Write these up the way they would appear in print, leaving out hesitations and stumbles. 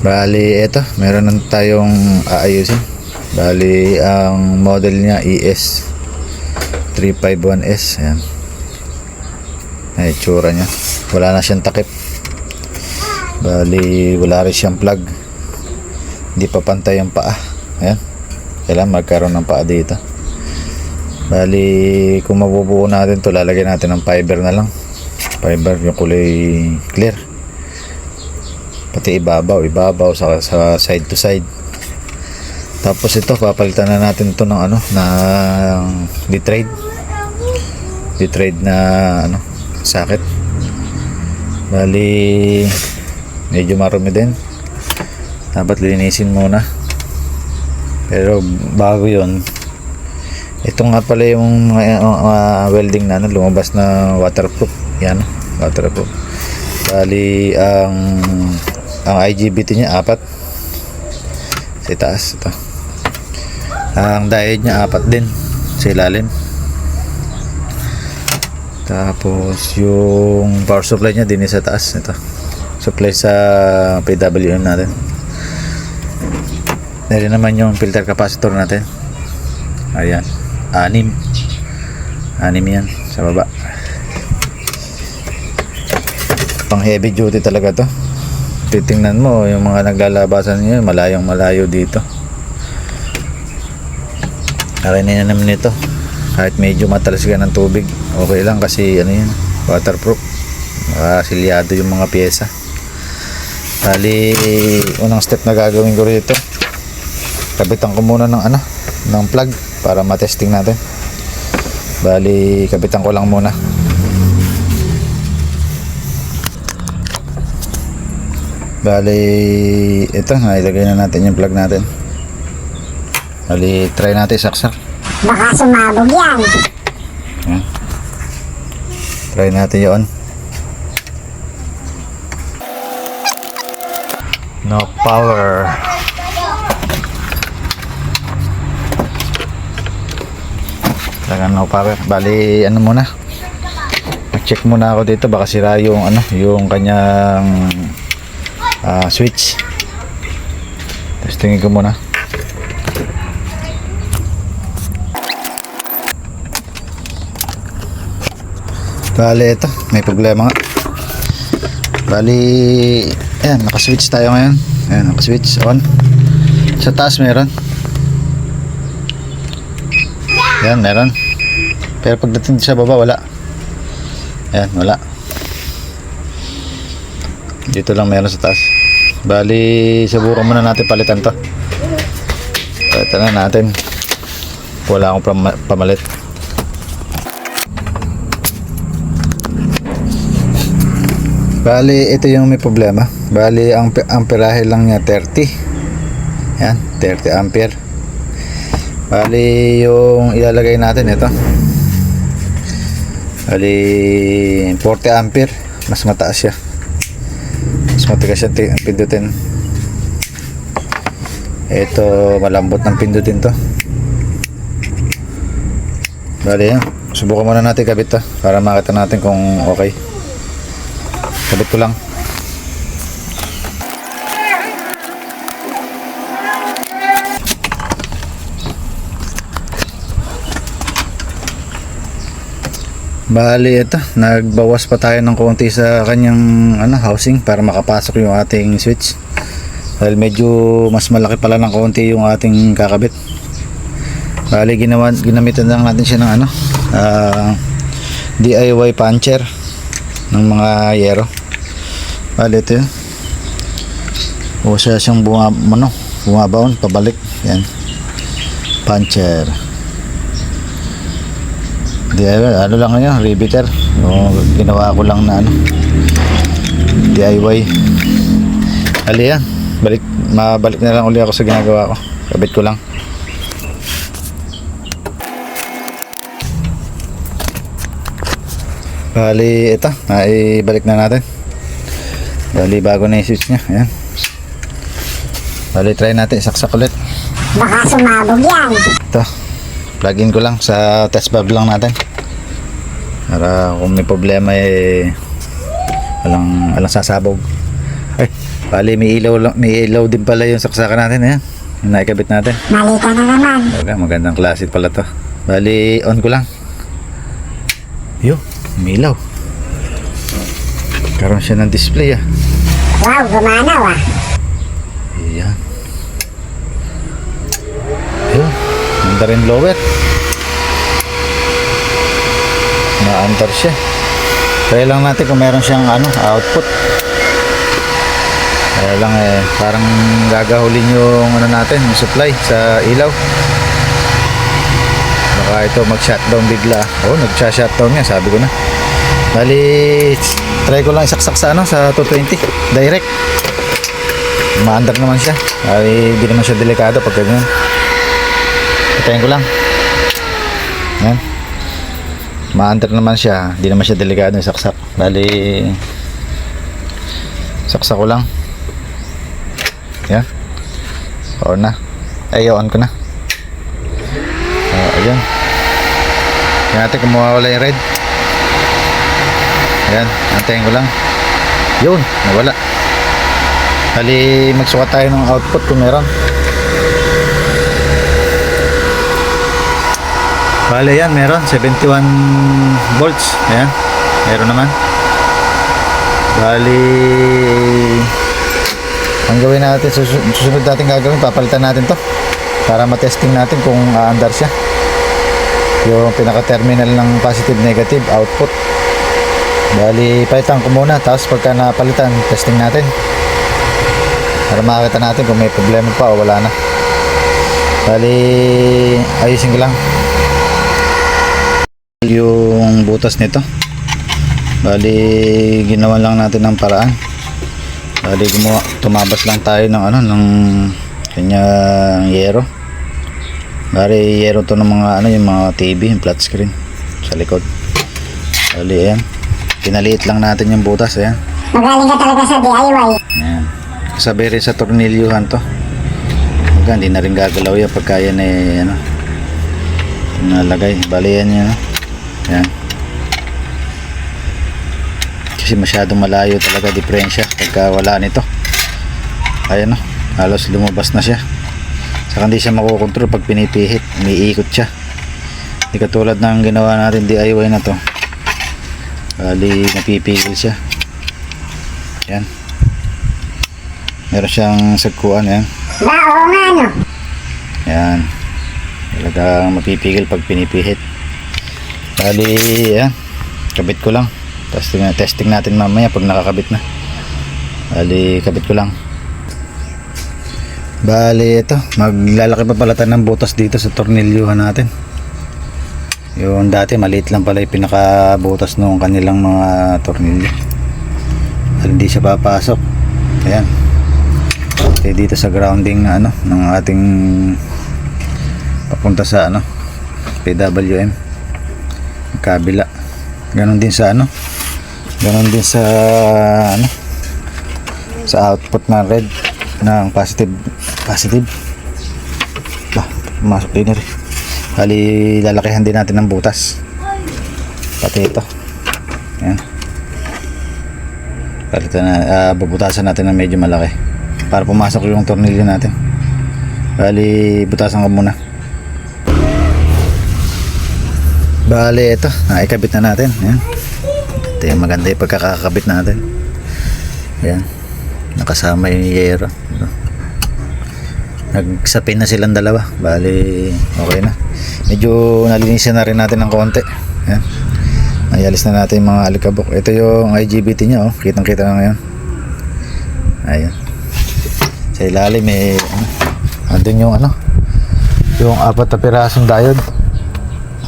Bali, eto, meron na tayong aayusin. Bali, ang model niya ES351S. Ayan. Ay, tsura niya. Wala na siyang takip. Bali, wala rin siyang plug. Hindi pa pantay ang paa. Ayan. Kailangan magkaroon ng paa dito. Bali, kung mabubuo natin to, lalagyan natin ng fiber na lang. Fiber, yung kulay clear. Pati ibabaw sa side to side. Tapos ito, papalitan na natin ito ng ng detrade na socket. Bali, medyo marumi din, dapat linisin muna. Pero bago yon, ito nga pala yung welding na lumabas na waterproof. Yan, waterproof. Bali, ang IGBT niya 4 sa taas. Ito, ang diode niya 4 din sa ilalim. Tapos yung power supply niya din sa taas. Ito, supply sa PWM natin. Meron naman yung filter capacitor natin. Ayan, 6 yan sa baba. Pang heavy duty talaga to. Titingnan mo yung mga naglalabasan niyo, malayong malayo dito. Karanin na naman ito. Kahit medyo matalas ka ng tubig, okay lang kasi yan, waterproof. Silyado yung mga pyesa. Bali, unang step na gagawin ko rito, kabitan ko muna ng plug para matesting natin. Bali, kabitan ko lang muna. Bali, ito, nailagay na natin yung plug natin. Bali, try natin saksak. Baka sumabog yan. Ayan. Try natin yun. No power. Talagang no power. Bali, muna, check muna ako dito, baka sira yung yung kanyang switch. Testingin ko muna. Bali, ito, may problema nga. Bali, ayan, nakaswitch tayo ngayon. Ayan, nakaswitch on. Sa taas meron. Ayan, meron. Pero pagdating sa baba, wala. Ayan, wala. Dito lang meron sa taas. Bali, subukan muna natin palitan to. Palitan na natin. Wala akong pamalit. Bali, ito yung may problema. Bali, ang amperahe lang niya 30. Yan, 30 ampere. Bali, yung ilalagay natin ito. Bali, 40 ampere. Mas mataas siya. Mas matigas siya ang pindutin. Ito, malambot ng pindutin to. Bali, yan. Subukan muna natin kabit to para makita natin kung okay. Kabit ko lang. Bali, ito, nagbawas pa tayo ng konti sa kanyang housing para makapasok yung ating switch. Dahil medyo mas malaki pala ng konti yung ating kakabit. Bali, ginamitan lang natin siya ng DIY puncher ng mga yero. Bali, ito yun. O siya siyang bumabaon pabalik. Yan, puncher. DIY, lang ngayon, riveter. Ginawa ko lang na DIY. Ali yan, mabalik na lang uli ako sa ginagawa ko. Kabit ko lang. Bali, ito, balik na natin. Bali, bago na yung switch nya. Ayan. Bali, try natin, saksak ulit. Baka sumabog yan. Ito, plug in ko lang sa test valve lang natin. Para kung may problema walang sasabog. Ay, bali may ilaw din pala yung saksakan natin. Ayan, yung naikabit natin. Mali ka na naman. Okay, magandang klase pala to. Bali, on ko lang. Yo, may ilaw. Karoon siya ng display ah. Wow, gumanaw ah. Ayan. Ayun, ganda rin blower. Naantar siya. Try lang natin kung meron siyang output. Kaya lang parang gagahulin yung natin, yung supply sa ilaw. Baka ito mag-shutdown bigla. Oh, nag-shutdown nga, sabi ko na. Bali, try ko lang isaksak sa sa 220 direct. Maandar naman siya. Ay, di naman siya delikado pag ganyan. Patayin ko lang. Yan. Maandar naman siya. Di naman siya delikado isaksak. Bali, saksak ko lang. Yan. On na. Ay, on ko na. Ayan. Yan natin kung mawawala yung red. Ayan, antayin ko lang. Yun, nawala. Bali, magsukat tayo ng output kung meron. Bali, yan, meron. 71 volts. Ayan, meron naman. Bali, ang gawin natin, susunod natin gagawin, papalitan natin to para matesting natin kung aandar siya. Yung pinaka-terminal ng positive-negative output. Bali, palitan ko muna, tapos pagka napalitan, testing natin para makakita natin kung may problema pa o wala na. Bali, ayusin ko lang yung butas nito. Bali, ginawa lang natin ng paraan. Bali, tumabas lang tayo ng ng kanyang yero. Bali, yero to ng mga yung mga TV, yung flat screen sa likod. Bali, ayan. Pinaliit lang natin yung butas, ayan. Magaling ka talaga sa DIY. Ayan. Sabi rin sa tornilyuhan to. Huwag, hindi na rin gagalaw yan pagka yan nalagay. Bali yan yan. Ayan. Kasi masyadong malayo talaga diferensya pagka wala nito. Ayan o. Halos lumabas na siya. Saka hindi siya makukontrol pag pinipihit. Umiikot siya. Hindi katulad ng ginawa natin DIY na to. Bali, napipigil siya. Yan. Meron siyang sagkuan, yan. Oo nga no. Yan. Talagang mapipigil pag pinipihit. Bali, yan. Kabit ko lang. Testing natin mamaya pag nakakabit na. Bali, kabit ko lang. Bali, ito. Maglalaki pa pala tayo ng butas dito sa tornilyuhan natin. Yung dati maliit lang pala yung pinakabutas nung kanilang mga tornilyo. Hindi siya papasok. Ayan. Okay, dito sa grounding ng ating papunta sa PWM. Kabila. Ganon din sa ganon din sa sa output na red ng positive. Masuk din rin. Bali, lalakihan din natin ng butas. Pati ito. Ayan. Palitan na, bubutasan natin ng medyo malaki para pumasok yung tornilyo natin. Bali, butasan ko muna. Bali, ito. Naikabit na natin. Ayan. Ito yung maganda yung pagkakakabit natin. Ayan. Nakasama yung yero. Nagsapin na silang dalawa. Bali, okay na. Medyo nalinisan na rin natin ng konti. Ayan. Nayalis na natin yung mga alikabok. Ito yung IGBT nya, kitang kita na ngayon. Ayan. Sa ilalim andun yung yung 4 na pirasong diode.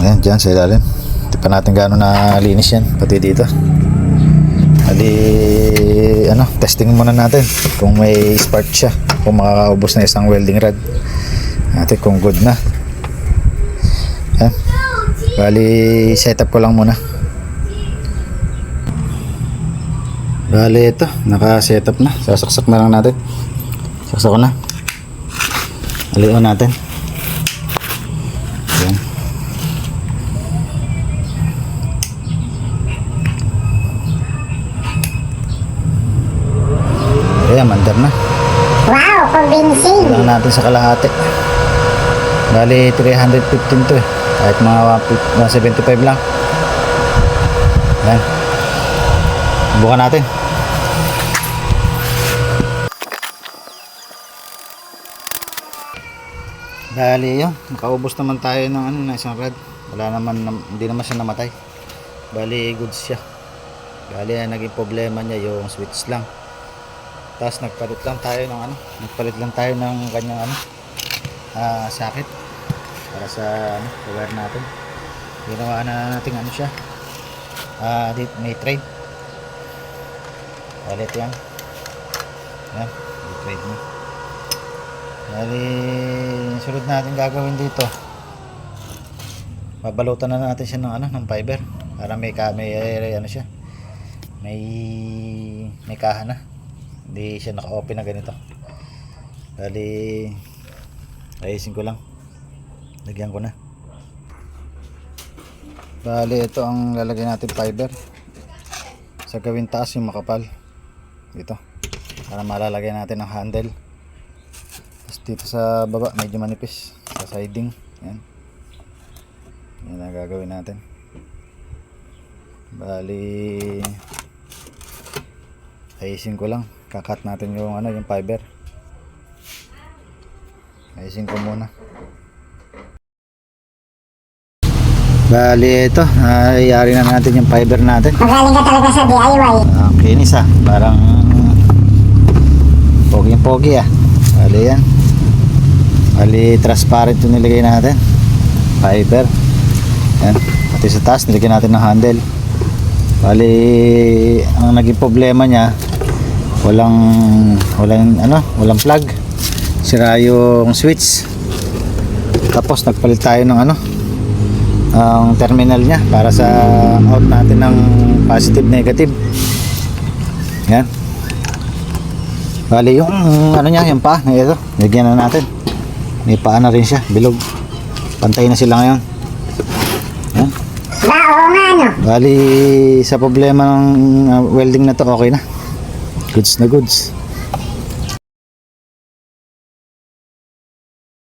Ayan, dyan sa ilalim. Hindi pa natin gano'n nalinis yan. Pati dito. Bali, testing muna natin kung may spark siya, kung makakaubos na isang welding rod natin, kung good na. Ayan. Bali, setup ko lang muna. Bali, ito, naka-setup na. Sasaksak na lang natin. Saksak ko na. Alion natin. Ayan. Ayan, mandar na. Wow, convincing. Lang natin sa kalahati. Bali 315 to eh. Kahit mga 175 lang. Ayan. Bukan natin. Bali yun. Nakaubos naman tayo ng ano, na isang rad. Wala naman, hindi naman siya namatay. Bali goods siya. Bali naging problema niya yung switch lang. Tapos nagpalit lang tayo ng ano, kanyang ano, socket para sa ano, wire natin. Ginawa na natin ano siya. Dito may trade. Bali yan. Yan, may trade na. Bali sunod natin gagawin dito. Babalutan na natin siya ng ano, ng fiber para may ano siya. May kaha na. Hindi siya naka-open na ganito. Bali ayusin ko lang. Lagyan ko na. Bali ito ang lalagyan natin fiber. Sa gawing taas yung makapal. Dito. Para malalagay natin ang handle. Tapos dito sa baba medyo manipis. Sa siding. Yan. Yan ang gagawin natin. Bali ayusin ko lang. Kakat natin yung ano, yung fiber. Ayusin ko muna. Bali ito, ayari na natin yung fiber natin. Magaling ka talaga sa DIY. Kinis parang pogi ah. Bali yan. Bali transparent yung nilagay natin. Fiber. Yan. Pati sa taas nilagay natin ng handle. Bali ang naging problema niya, walang plug. Sira yung switch. Tapos nagpalit tayo ng ano, ang terminal niya para sa out natin ng positive negative. Yan. Bali yung ano niya, yung paa, ito, lagyan na natin. May paa na rin siya, bilog. Pantay na sila ngayon. Yan. Oo nga no. Bali sa problema ng welding na to, okay na. Goods na goods.